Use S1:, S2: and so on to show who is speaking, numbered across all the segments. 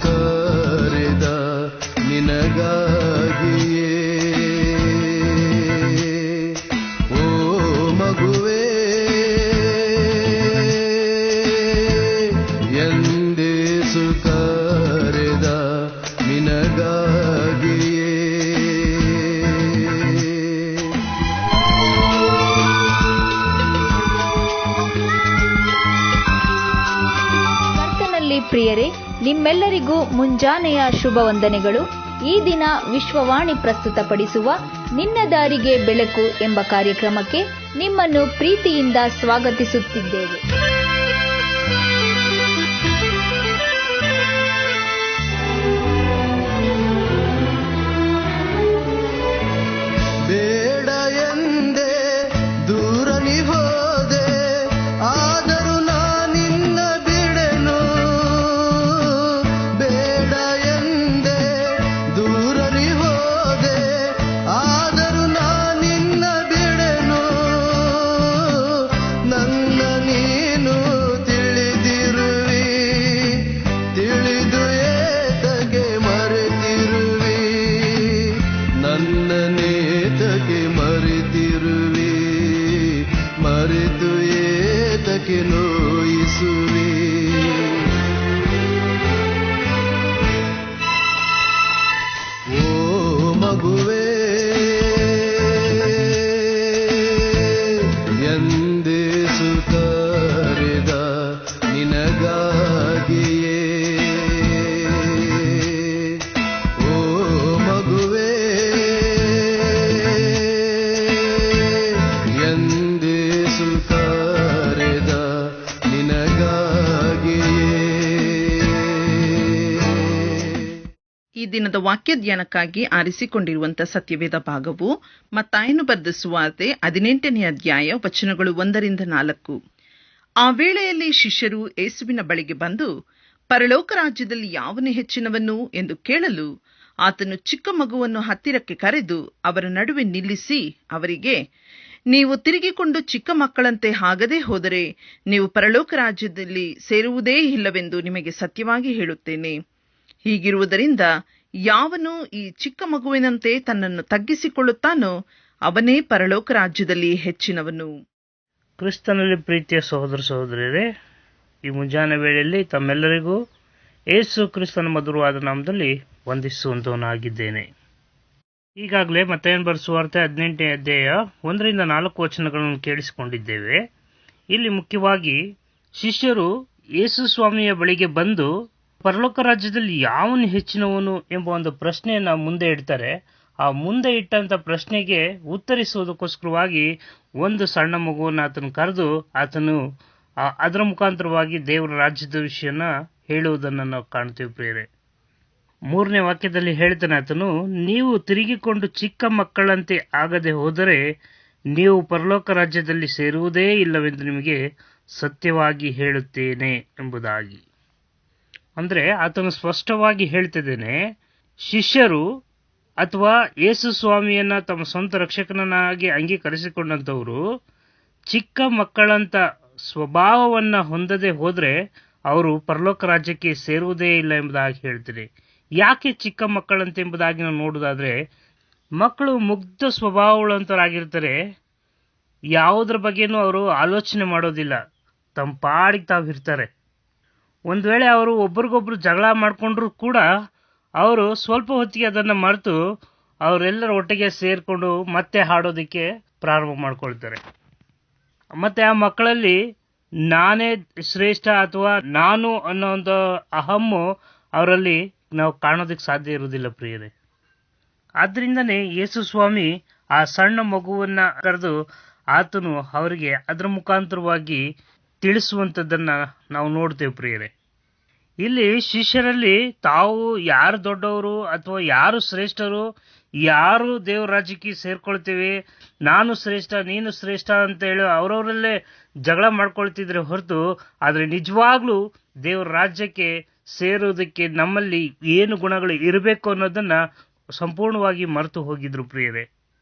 S1: ಕರೆದ ನಿನಗಾಗಿಯೇ. ಓ ಮಗುವೇ ಎಂದೇಸು ಕರೆದ ನಿನಗಾಗಿಯೇ.
S2: ಪ್ರಿಯರೇ, ನಿಮ್ಮೆಲ್ಲರಿಗೂ ಮುಂಜಾನೆಯ ಶುಭ ವಂದನೆಗಳು. ಈ ದಿನ ವಿಶ್ವವಾಣಿ ಪ್ರಸ್ತುತಪಡಿಸುವ ನಿನ್ನ ದಾರಿಗೆ ಬೆಳಕು ಎಂಬ ಕಾರ್ಯಕ್ರಮಕ್ಕೆ ನಿಮ್ಮನ್ನು ಪ್ರೀತಿಯಿಂದ ಸ್ವಾಗತಿಸುತ್ತಿದ್ದೇವೆ.
S1: ಬೇಡ ಎಂದೇ ದೂರ ನೀ ಹೋದೆ, ಆದರೂ ನಾನಿನ್ನ ಬಿಡೆನು. ಬೇಡ ಎಂದೇ ದೂರ ನೀ ಹೋದೆ, ಆದರೂ ನಾನಿನ್ನ ಬಿಡೆನು. ನನ್ನ ನೀನು ತಿಳಿದಿರುವಿ, ತಿಳಿದು ಏತಗೆ ಮರೆತಿರುವಿ. ನನ್ನ ನೇತಕ್ಕೆ ಮರೆತಿರುವಿ, ಮರೆತು ಏತಕ್ಕೆ ನೋಯಿಸುವಿ. ಓ ಮಗುವೇ ಎಂದೇಸು ಕರೆದ ನಿನಗಾಗಿಯೇ. ಓ ಮಗುವೇ ಎಂದೇಸು ಕರೆದ ನಿನಗಾಗಿಯೇ.
S3: ಈ ದಿನದ ವಾಕ್ಯ ಧ್ಯಾನಕ್ಕಾಗಿ ಆರಿಸಿಕೊಂಡಿರುವಂತಹ ಸತ್ಯವೇದ ಭಾಗವು ಮತ್ತಾಯನು ಬರೆದ ಸುವಾರ್ತೆ 18ನೇ ಅಧ್ಯಾಯ ವಚನಗಳು 1-4. ಆ ವೇಳೆಯಲ್ಲಿ ಶಿಷ್ಯರು ಯೇಸುವಿನ ಬಳಿಗೆ ಬಂದು, ಪರಲೋಕ ರಾಜ್ಯದಲ್ಲಿ ಯಾವನು ಹೆಚ್ಚಿನವನು ಎಂದು ಕೇಳಲು, ಆತನು ಚಿಕ್ಕ ಮಗುವನ್ನು ಹತ್ತಿರಕ್ಕೆ ಕರೆದು ಅವರ ನಡುವೆ ನಿಲ್ಲಿಸಿ ಅವರಿಗೆ, ನೀವು ತಿರುಗಿಕೊಂಡು ಚಿಕ್ಕ ಮಕ್ಕಳಂತೆ ಆಗದೆ ಹೋದರೆ ನೀವು ಪರಲೋಕ ರಾಜ್ಯದಲ್ಲಿ ಸೇರುವುದೇ ಇಲ್ಲವೆಂದು ನಿಮಗೆ ಸತ್ಯವಾಗಿ ಹೇಳುತ್ತೇನೆ. ಹೀಗಿರುವುದರಿಂದ ಯಾವನು ಈ ಚಿಕ್ಕ ಮಗುವಿನಂತೆ ತನ್ನನ್ನು ತಗ್ಗಿಸಿಕೊಳ್ಳುತ್ತಾನೋ ಅವನೇ ಪರಲೋಕ ರಾಜ್ಯದಲ್ಲಿ ಹೆಚ್ಚಿನವನು.
S4: ಕ್ರಿಸ್ತನಲ್ಲಿ ಪ್ರೀತಿಯ ಸಹೋದರ ಸಹೋದರಿಯರೇ, ಈ ಮುಂಜಾನೆ ವೇಳೆಯಲ್ಲಿ ತಮ್ಮೆಲ್ಲರಿಗೂ ಯೇಸು ಕ್ರಿಸ್ತನ ಮಧುರವಾದ ನಾಮದಲ್ಲಿ ವಂದಿಸುವಂತವನಾಗಿದ್ದೇನೆ. ಈಗಾಗಲೇ ಮತ್ತಾಯನು ಬರೆದ ಸುವಾರ್ತೆ 18ನೇ ಅಧ್ಯಾಯ 1-4 ವಚನಗಳನ್ನು ಕೇಳಿಸಿಕೊಂಡಿದ್ದೇವೆ. ಇಲ್ಲಿ ಮುಖ್ಯವಾಗಿ ಶಿಷ್ಯರು ಯೇಸು ಸ್ವಾಮಿಯ ಬಳಿಗೆ ಬಂದು ಪರಲೋಕ ರಾಜ್ಯದಲ್ಲಿ ಯಾವನು ಹೆಚ್ಚಿನವನು ಎಂಬ ಒಂದು ಪ್ರಶ್ನೆಯನ್ನು ಮುಂದೆ ಇಡ್ತಾರೆ. ಆ ಮುಂದೆ ಇಟ್ಟಂತ ಪ್ರಶ್ನೆಗೆ ಉತ್ತರಿಸುವುದಕ್ಕೋಸ್ಕರವಾಗಿ ಒಂದು ಸಣ್ಣ ಮಗುವನ್ನು ಆತನು ಕರೆದು ಆತನು ಅದರ ಮುಖಾಂತರವಾಗಿ ದೇವರ ರಾಜ್ಯದ ವಿಷಯನ ಹೇಳುವುದನ್ನು ನಾವು ಕಾಣ್ತೀವಿ ಪ್ರಿಯರೇ. 3ನೇ ವಾಕ್ಯದಲ್ಲಿ ಹೇಳ್ತಾನೆ ಆತನು, ನೀವು ತಿರುಗಿಕೊಂಡು ಚಿಕ್ಕ ಮಕ್ಕಳಂತೆ ಆಗದೆ ಹೋದರೆ ನೀವು ಪರಲೋಕ ರಾಜ್ಯದಲ್ಲಿ ಸೇರುವುದೇ ಇಲ್ಲವೆಂದು ನಿಮಗೆ ಸತ್ಯವಾಗಿ ಹೇಳುತ್ತೇನೆ ಎಂಬುದಾಗಿ. ಅಂದ್ರೆ ಆತನು ಸ್ಪಷ್ಟವಾಗಿ ಹೇಳ್ತಿದ್ದೇನೆ, ಶಿಷ್ಯರು ಅಥವಾ ಯೇಸು ಸ್ವಾಮಿಯನ್ನ ತಮ್ಮ ಸ್ವಂತ ರಕ್ಷಕನಾಗಿ ಅಂಗೀಕರಿಸಿಕೊಂಡಂತವರು ಚಿಕ್ಕ ಮಕ್ಕಳಂತ ಸ್ವಭಾವವನ್ನ ಹೊಂದದೆ ಹೋದ್ರೆ ಅವರು ಪರಲೋಕ ರಾಜ್ಯಕ್ಕೆ ಸೇರುವುದೇ ಇಲ್ಲ ಎಂಬುದಾಗಿ ಹೇಳ್ತೀನಿ. ಯಾಕೆ ಚಿಕ್ಕ ಮಕ್ಕಳಂತೆ ಎಂಬುದಾಗಿ ನಾವು ನೋಡುವುದಾದ್ರೆ, ಮಕ್ಕಳು ಮುಗ್ಧ ಸ್ವಭಾವಗಳಂತವರಾಗಿರ್ತಾರೆ. ಯಾವುದ್ರ ಬಗ್ಗೆನೂ ಅವರು ಆಲೋಚನೆ ಮಾಡೋದಿಲ್ಲ, ತಮ್ಮ ಪಾಡಿಗೆ ತಾವಿರ್ತಾರೆ. ಒಂದು ವೇಳೆ ಅವರು ಒಬ್ರಿಗೊಬ್ರು ಜಗಳ ಮಾಡಿಕೊಂಡ್ರು ಕೂಡ ಅವರು ಸ್ವಲ್ಪ ಹೊತ್ತಿಗೆ ಅದನ್ನು ಮರೆತು ಅವರೆಲ್ಲರ ಒಟ್ಟಿಗೆ ಸೇರಿಕೊಂಡು ಮತ್ತೆ ಹಾಡೋದಕ್ಕೆ ಪ್ರಾರಂಭ ಮಾಡ್ಕೊಳ್ತಾರೆ. ಮತ್ತೆ ಆ ಮಕ್ಕಳಲ್ಲಿ ನಾನೇ ಶ್ರೇಷ್ಠ ಅಥವಾ ನಾನು ಅನ್ನೋ ಒಂದು ಅಹಮ್ಮು ಅವರಲ್ಲಿ ನಾವು ಕಾಣೋದಕ್ಕೆ ಸಾಧ್ಯ ಇರುವುದಿಲ್ಲ ಪ್ರಿಯರೇ. ಆದ್ರಿಂದನೇ ಯೇಸು ಸ್ವಾಮಿ ಆ ಸಣ್ಣ ಮಗುವನ್ನ ಕರೆದು ಆತನು ಅವರಿಗೆ ಅದರ ಮುಖಾಂತರವಾಗಿ ತಿಳಿಸುವಂಥದ್ದನ್ನ ನಾವು ನೋಡ್ತೇವೆ ಪ್ರಿಯರೇ. ಇಲ್ಲಿ ಶಿಷ್ಯರಲ್ಲಿ ತಾವು ಯಾರು ದೊಡ್ಡವರು ಅಥವಾ ಯಾರು ಶ್ರೇಷ್ಠರು, ಯಾರು ದೇವರ ರಾಜ್ಯಕ್ಕೆ ಸೇರ್ಕೊಳ್ತೇವೆ, ನಾನು ಶ್ರೇಷ್ಠ ನೀನು ಶ್ರೇಷ್ಠ ಅಂತ ಹೇಳಿ ಅವರವರಲ್ಲೇ ಜಗಳ ಮಾಡ್ಕೊಳ್ತಿದ್ರೆ ಹೊರತು, ಆದರೆ ನಿಜವಾಗ್ಲೂ ದೇವರ ರಾಜ್ಯಕ್ಕೆ ಸೇರೋದಕ್ಕೆ ನಮ್ಮಲ್ಲಿ ಏನು ಗುಣಗಳು ಇರಬೇಕು ಅನ್ನೋದನ್ನ ಸಂಪೂರ್ಣವಾಗಿ ಮರೆತು ಹೋಗಿದ್ರು ಪ್ರಿಯರೇ.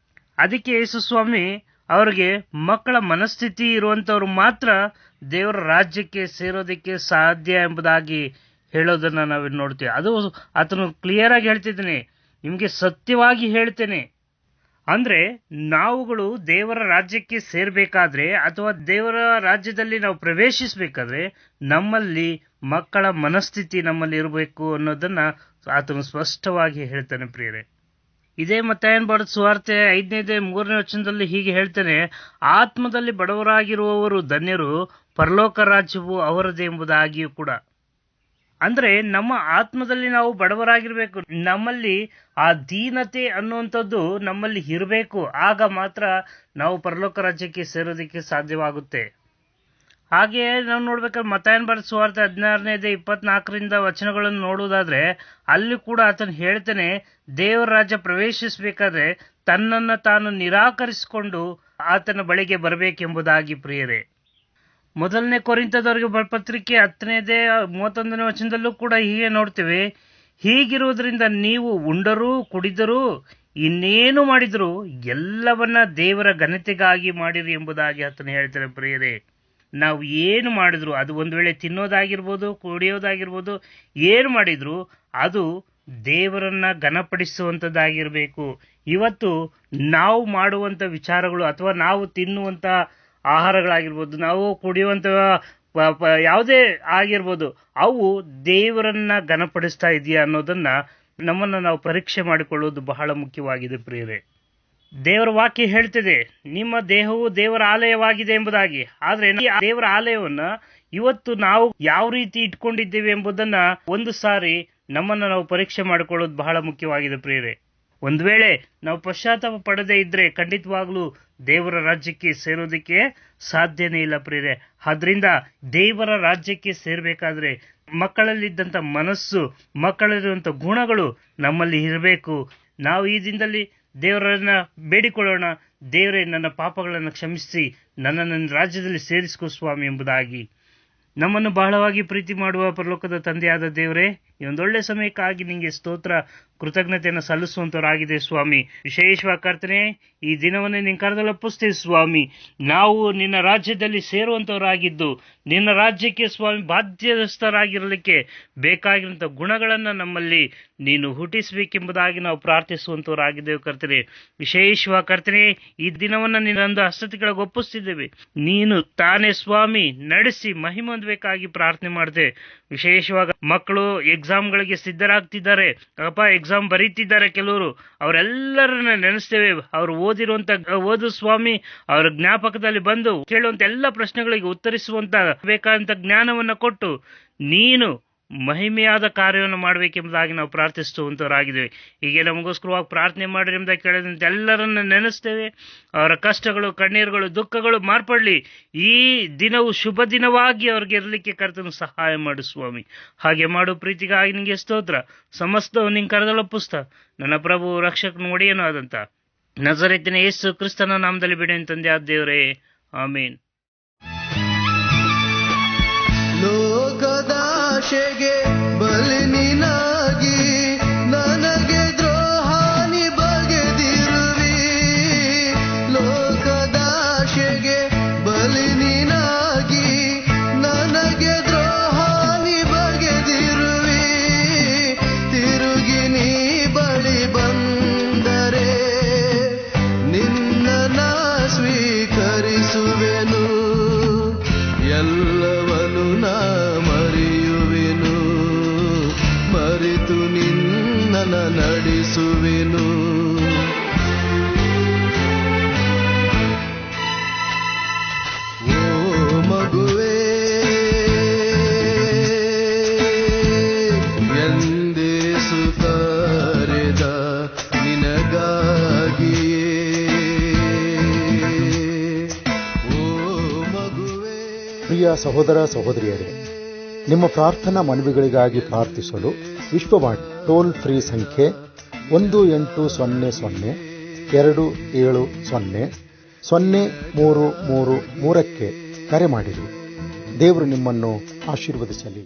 S4: ಅದಕ್ಕೆ ಯೇಸು ಸ್ವಾಮಿ ಅವರಿಗೆ ಮಕ್ಕಳ ಮನಸ್ಥಿತಿ ಇರುವಂತವ್ರು ಮಾತ್ರ ದೇವರ ರಾಜ್ಯಕ್ಕೆ ಸೇರೋದಕ್ಕೆ ಸಾಧ್ಯ ಎಂಬುದಾಗಿ ಹೇಳೋದನ್ನ ನಾವು ನೋಡ್ತೀವಿ. ಅದು ಆತನು ಕ್ಲಿಯರ್ ಆಗಿ ಹೇಳ್ತಿದ್ದಾನೆ, ನಿಮಗೆ ಸತ್ಯವಾಗಿ ಹೇಳ್ತೇನೆ. ಅಂದ್ರೆ ನಾವುಗಳು ದೇವರ ರಾಜ್ಯಕ್ಕೆ ಸೇರ್ಬೇಕಾದ್ರೆ ಅಥವಾ ದೇವರ ರಾಜ್ಯದಲ್ಲಿ ನಾವು ಪ್ರವೇಶಿಸಬೇಕಾದ್ರೆ ನಮ್ಮಲ್ಲಿ ಮಕ್ಕಳ ಮನಸ್ಥಿತಿ ನಮ್ಮಲ್ಲಿ ಇರಬೇಕು ಅನ್ನೋದನ್ನ ಆತನು ಸ್ಪಷ್ಟವಾಗಿ ಹೇಳ್ತಾನೆ ಪ್ರಿಯರೇ. ಇದೇ ಮತ್ತಾಯನ ಬರೆದ ಸುವಾರ್ತೆ 5:3 ವಚನದಲ್ಲಿ ಹೀಗೆ ಹೇಳ್ತಾನೆ, ಆತ್ಮದಲ್ಲಿ ಬಡವರಾಗಿರುವವರು ಧನ್ಯರು, ಪರಲೋಕ ರಾಜ್ಯವು ಅವರದೇ ಎಂಬುದಾಗಿಯೂ ಕೂಡ. ಅಂದ್ರೆ ನಮ್ಮ ಆತ್ಮದಲ್ಲಿ ನಾವು ಬಡವರಾಗಿರ್ಬೇಕು, ನಮ್ಮಲ್ಲಿ ಆ ದೀನತೆ ಅನ್ನುವಂಥದ್ದು ನಮ್ಮಲ್ಲಿ ಇರಬೇಕು. ಆಗ ಮಾತ್ರ ನಾವು ಪರಲೋಕ ರಾಜ್ಯಕ್ಕೆ ಸೇರೋದಕ್ಕೆ ಸಾಧ್ಯವಾಗುತ್ತೆ. ಹಾಗೆ ನಾವು ನೋಡ್ಬೇಕಾದ್ರೆ ಮತ್ತಾಯನ ಬರೆದ ಸುವಾರ್ತೆ 16:24 ವಚನಗಳನ್ನು ನೋಡುವುದಾದ್ರೆ ಅಲ್ಲಿ ಕೂಡ ಆತನು ಹೇಳ್ತಾನೆ, ದೇವರ ರಾಜ್ಯ ಪ್ರವೇಶಿಸಬೇಕಾದ್ರೆ ತನ್ನನ್ನು ತಾನು ನಿರಾಕರಿಸಿಕೊಂಡು ಆತನ ಬಳಿಗೆ ಬರಬೇಕೆಂಬುದಾಗಿ ಪ್ರಿಯರೇ. ಮೊದಲನೇ ಕೊರಿಂಥದವರಿಗೆ ಪತ್ರಿಕೆ 10:31 ವಚನದಲ್ಲೂ ಕೂಡ ಹೀಗೆ ನೋಡ್ತೇವೆ, ಹೀಗಿರುವುದರಿಂದ ನೀವು ಉಂಡರೂ ಕುಡಿದರೂ ಇನ್ನೇನು ಮಾಡಿದರೂ ಎಲ್ಲವನ್ನ ದೇವರ ಘನತೆಗಾಗಿ ಮಾಡಿರಿ ಎಂಬುದಾಗಿ ಆತನು ಹೇಳ್ತಾರೆ ಪ್ರಿಯರೇ. ನಾವು ಏನು ಮಾಡಿದ್ರು, ಅದು ಒಂದು ವೇಳೆ ತಿನ್ನೋದಾಗಿರ್ಬೋದು, ಕುಡಿಯೋದಾಗಿರ್ಬೋದು, ಏನು ಮಾಡಿದ್ರು ಅದು ದೇವರನ್ನ ಘನಪಡಿಸುವಂಥದ್ದಾಗಿರಬೇಕು. ಇವತ್ತು ನಾವು ಮಾಡುವಂಥ ವಿಚಾರಗಳು ಅಥವಾ ನಾವು ತಿನ್ನುವಂಥ ಆಹಾರಗಳಾಗಿರ್ಬೋದು, ನಾವು ಕುಡಿಯುವಂಥ ಯಾವುದೇ ಆಗಿರ್ಬೋದು, ಅವು ದೇವರನ್ನ ಘನಪಡಿಸ್ತಾ ಇದೆಯಾ ಅನ್ನೋದನ್ನ ನಮ್ಮನ್ನು ನಾವು ಪರೀಕ್ಷೆ ಮಾಡಿಕೊಳ್ಳುವುದು ಬಹಳ ಮುಖ್ಯವಾಗಿದೆ ಪ್ರಿಯರೇ. ದೇವರ ವಾಕ್ಯ ಹೇಳ್ತಿದೆ, ನಿಮ್ಮ ದೇಹವು ದೇವರ ಆಲಯವಾಗಿದೆ ಎಂಬುದಾಗಿ. ಆದ್ರೆ ದೇವರ ಆಲಯವನ್ನ ಇವತ್ತು ನಾವು ಯಾವ ರೀತಿ ಇಟ್ಕೊಂಡಿದ್ದೇವೆ ಎಂಬುದನ್ನ ಒಂದು ಸಾರಿ ನಮ್ಮನ್ನು ನಾವು ಪರೀಕ್ಷೆ ಮಾಡಿಕೊಳ್ಳೋದು ಬಹಳ ಮುಖ್ಯವಾಗಿದೆ ಪ್ರಿಯರೇ. ಒಂದು ವೇಳೆ ನಾವು ಪಶ್ಚಾತ್ತಾಪ ಪಡದೇ ಇದ್ರೆ ಖಂಡಿತವಾಗ್ಲೂ ದೇವರ ರಾಜ್ಯಕ್ಕೆ ಸೇರೋದಕ್ಕೆ ಸಾಧ್ಯನೇ ಇಲ್ಲ ಪ್ರಿಯರೇ. ಆದ್ರಿಂದ ದೇವರ ರಾಜ್ಯಕ್ಕೆ ಸೇರ್ಬೇಕಾದ್ರೆ ಮಕ್ಕಳಲ್ಲಿದ್ದಂಥ ಮನಸ್ಸು, ಮಕ್ಕಳಲ್ಲಿರುವಂಥ ಗುಣಗಳು ನಮ್ಮಲ್ಲಿ ಇರಬೇಕು. ನಾವು ಈ ದಿನದಲ್ಲಿ ದೇವರನ್ನ ಬೇಡಿಕೊಳ್ಳೋಣ, ದೇವರೇ ನನ್ನ ಪಾಪಗಳನ್ನು ಕ್ಷಮಿಸಿ ನನ್ನ ರಾಜ್ಯದಲ್ಲಿ ಸೇರಿಸಿಕೊ ಸ್ವಾಮಿ ಎಂಬುದಾಗಿ. ನಮ್ಮನ್ನು ಬಹಳವಾಗಿ ಪ್ರೀತಿ ಮಾಡುವ ಪರಲೋಕದ ತಂದೆಯಾದ ದೇವರೇ, ಈ ಒಂದೊಳ್ಳೆ ಸಮಯಕ್ಕಾಗಿ ನಿಮಗೆ ಸ್ತೋತ್ರ, ಕೃತಜ್ಞತೆಯನ್ನು ಸಲ್ಲಿಸುವಂತವರಾಗಿದೆ ಸ್ವಾಮಿ. ವಿಶೇಷವಾಗಿ ಕರ್ತನೆ, ಈ ದಿನವನ್ನೇ ನಿನ್ನ ಕರದಲ್ಲಿ ಒಪ್ಪಿಸ್ತೀವಿ ಸ್ವಾಮಿ. ನಾವು ನಿನ್ನ ರಾಜ್ಯದಲ್ಲಿ ಸೇರುವಂತವರಾಗಿದ್ದು ನಿನ್ನ ರಾಜ್ಯಕ್ಕೆ ಸ್ವಾಮಿ ಬಾಧ್ಯಸ್ಥರಾಗಿರಲಿಕ್ಕೆ ಬೇಕಾಗಿರುವಂಥ ಗುಣಗಳನ್ನು ನಮ್ಮಲ್ಲಿ ನೀನು ಹುಟ್ಟಿಸಬೇಕೆಂಬುದಾಗಿ ನಾವು ಪ್ರಾರ್ಥಿಸುವಂತವರಾಗಿದ್ದೇವೆ ಕರ್ತನೆ. ವಿಶೇಷವಾಗಿ ಕರ್ತನೆ, ಈ ದಿನವನ್ನು ನಿನ್ನೊಂದು ಹಸ್ತತಿಗಳಿಗೆ ಒಪ್ಪಿಸ್ತಿದ್ದೇವೆ. ನೀನು ತಾನೇ ಸ್ವಾಮಿ ನಡೆಸಿ ಮಹಿಮೆ ಹೊಂದಬೇಕಾಗಿ ಪ್ರಾರ್ಥನೆ ಮಾಡಿದೆ. ವಿಶೇಷವಾಗಿ ಮಕ್ಕಳು ಎಕ್ಸಾಮ್ಗಳಿಗೆ ಸಿದ್ಧರಾಗ್ತಿದ್ದಾರೆ ಅಪ್ಪ, ಎಕ್ಸಾಮ್ ಬರೀತಿದ್ದಾರೆ ಕೆಲವರು, ಅವರೆಲ್ಲರನ್ನ ನೆನೆಸ್ತೇವೆ. ಅವರು ಓದು ಸ್ವಾಮಿ, ಅವರ ಜ್ಞಾಪಕದಲ್ಲಿ ಬಂದು ಕೇಳುವಂತ ಎಲ್ಲ ಪ್ರಶ್ನೆಗಳಿಗೆ ಉತ್ತರಿಸುವಂತ ಬೇಕಾದಂತ ಜ್ಞಾನವನ್ನ ಕೊಟ್ಟು ನೀನು ಮಹಿಮೆಯಾದ ಕಾರ್ಯವನ್ನು ಮಾಡಬೇಕೆಂಬುದಾಗಿ ನಾವು ಪ್ರಾರ್ಥಿಸುವಂತವರಾಗಿದ್ದೇವೆ. ಹೀಗೆ ನಮಗೋಸ್ಕರವಾಗಿ ಪ್ರಾರ್ಥನೆ ಮಾಡಿರಿ ಎಂಬುದಾಗಿ ಕೇಳಿದಂತೆ ಎಲ್ಲರನ್ನ ನೆನೆಸ್ತೇವೆ. ಅವರ ಕಷ್ಟಗಳು, ಕಣ್ಣೀರುಗಳು, ದುಃಖಗಳು ಮಾರ್ಪಡಲಿ. ಈ ದಿನವು ಶುಭ ದಿನವಾಗಿ ಅವ್ರಿಗೆ ಇರಲಿಕ್ಕೆ ಕರ್ತನು ಸಹಾಯ ಮಾಡು ಸ್ವಾಮಿ. ಹಾಗೆ ಮಾಡು ಪ್ರೀತಿಗಾಗಿ ನಿಮಗೆ ಸ್ತೋತ್ರ. ಸಮಸ್ತವು ನಿನ್ನ ಕರದಲ್ಲಿ ಒಪ್ಪಿಸ್ತಾ ನನ್ನ ಪ್ರಭು ರಕ್ಷಕನ ಒಡೆಯನೂ ಆದಂತ ನಜರೇತಿನ ಯೇಸು ಕ್ರಿಸ್ತನ ನಾಮದಲ್ಲಿ ಬಿಡಿ ತಂದೆ ಆದ ದೇವರೇ, ಆಮೇನ್.
S1: ಲೋಕದಾಶೆಗೆ ಬಲಿ ನೀನಾಗಿ ನನಗೆ ದ್ರೋಹಾನಿ ಬಗೆದಿರುವಿ. ಲೋಕದಾಶೆಗೆ ಬಲಿ ನೀನಾಗಿ ನನಗೆ ದ್ರೋಹಾನಿ ಬಗೆದಿರುವಿ. ತಿರುಗಿ ನೀ ಬಳಿ ಬಂದರೆ ನಿನ್ನ ಸ್ವೀಕರಿಸುವೆನು. ಎಲ್ಲವನು ನಾ ಮರೆಯುವೆನು, ಮರೆತು ನಿನ್ನನ ನಡೆಸುವೆನು. ಓ ಮಗುವೇ, ಎಂದೇಸು ಕರೆದ ನಿನಗಾಗಿಯೇ.
S5: ಪ್ರಿಯ ಸಹೋದರ ಸಹೋದರಿಯರೇ, ನಿಮ್ಮ ಪ್ರಾರ್ಥನಾ ಮನವಿಗಳಿಗಾಗಿ ಪ್ರಾರ್ಥಿಸಲು ವಿಶ್ವವಾಣಿ ಟೋಲ್ ಫ್ರೀ ಸಂಖ್ಯೆ 1800-270-0333 ಕರೆ ಮಾಡಿರಿ. ದೇವರು ನಿಮ್ಮನ್ನು ಆಶೀರ್ವದಿಸಲಿ.